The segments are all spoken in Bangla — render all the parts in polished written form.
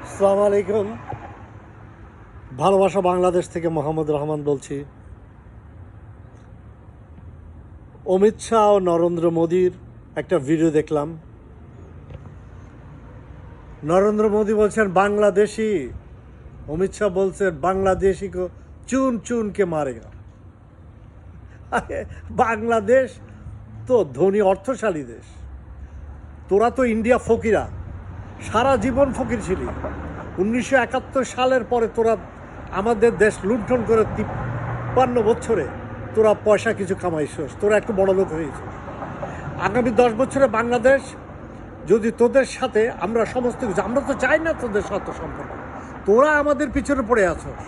আসসালামু আলাইকুম। ভালোবাসা বাংলাদেশ থেকে মোহাম্মদ রহমান বলছি। অমিত শাহ ও নরেন্দ্র মোদীর একটা ভিডিও দেখলাম। নরেন্দ্র মোদী বলছেন বাংলাদেশি, অমিত শাহ বলছেন বাংলাদেশি কো চুন চুন কে মারেগা। বাংলাদেশ তো ধনী অর্থশালী দেশ, তোরা তো ইন্ডিয়া ফকিরা, সারা জীবন ফকির ছিলি। 1971 সালের পরে তোরা আমাদের দেশ লুণ্ঠন করে 53 বছরে তোরা পয়সা কিছু কামাইছিস, তোরা একটু বড় লোক হয়েছিস। আগামী 10 বছরে বাংলাদেশ যদি তোদের সাথে আমরা সমস্ত কিছু, আমরা তো চাই না তোদের সাথে সম্পর্ক, তোরা আমাদের পিছনে পড়ে আছস,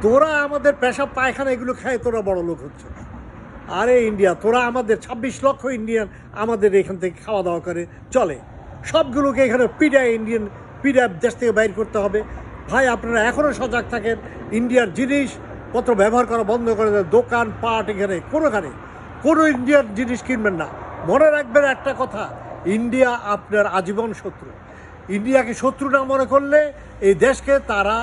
তোরা আমাদের পেশাব পায়খানা এগুলো খায় তোরা বড় লোক হচ্ছিস। আরে ইন্ডিয়া, তোরা আমাদের 26 লক্ষ ইন্ডিয়ান আমাদের এখান থেকে খাওয়া দাওয়া করে চলে, সবগুলোকে এখানে পিডায় ইন্ডিয়ান পিডায় দেশ থেকে বাইর করতে হবে। ভাই আপনারা এখনও সজাগ থাকেন, ইন্ডিয়ার জিনিসপত্র ব্যবহার করা বন্ধ করে দেন। দোকান পাট এখানে কোনো ইন্ডিয়ার জিনিস কিনবেন না। মনে রাখবেন একটা কথা, ইন্ডিয়া আপনার আজীবন শত্রু। ইন্ডিয়াকে শত্রু না মনে করলে এই দেশকে তারা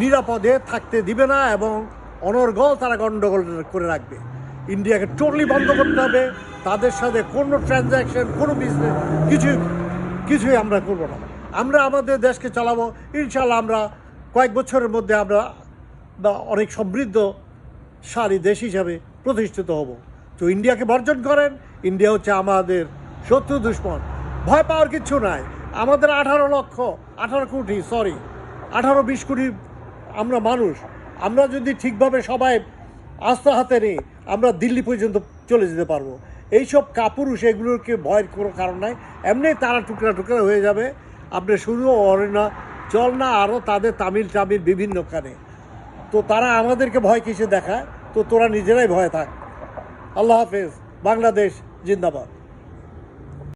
নিরাপদে থাকতে দিবে না এবং অনর্গল তারা গণ্ডগোল করে রাখবে। ইন্ডিয়াকে টোটালি বন্ধ করতে হবে, তাদের সাথে কোনো ট্রানজ্যাকশন, কোনো বিজনেস কিছুই আমরা করব না। আমরা আমাদের দেশকে চালাবো ইনশাল্লাহ। আমরা কয়েক বছরের মধ্যে আমরা অনেক সমৃদ্ধশালী দেশ হিসাবে প্রতিষ্ঠিত হব। তো ইন্ডিয়াকে বর্জন করেন, ইন্ডিয়া হচ্ছে আমাদের শত্রু দুশ্মন। ভয় পাওয়ার কিচ্ছু নাই। আমাদের 18 কোটি আমরা মানুষ। আমরা যদি ঠিকভাবে সবাই আস্থা হাতে নিই, আমরা দিল্লি পর্যন্ত চলে যেতে পারবো। এইসব কাপুরুষ এগুলোকে ভয়ের কোনো কারণ নাই, এমনি তারা টুকরা টুকরা হয়ে যাবে। আপনি শুধু অরেনা চল না, আরও তাদের তামিল বিভিন্ন কানে। তো তারা আমাদেরকে ভয় কিসে দেখায়? তো তোরা নিজেরাই ভয় থাক। আল্লাহ হাফেজ। বাংলাদেশ জিন্দাবাদ।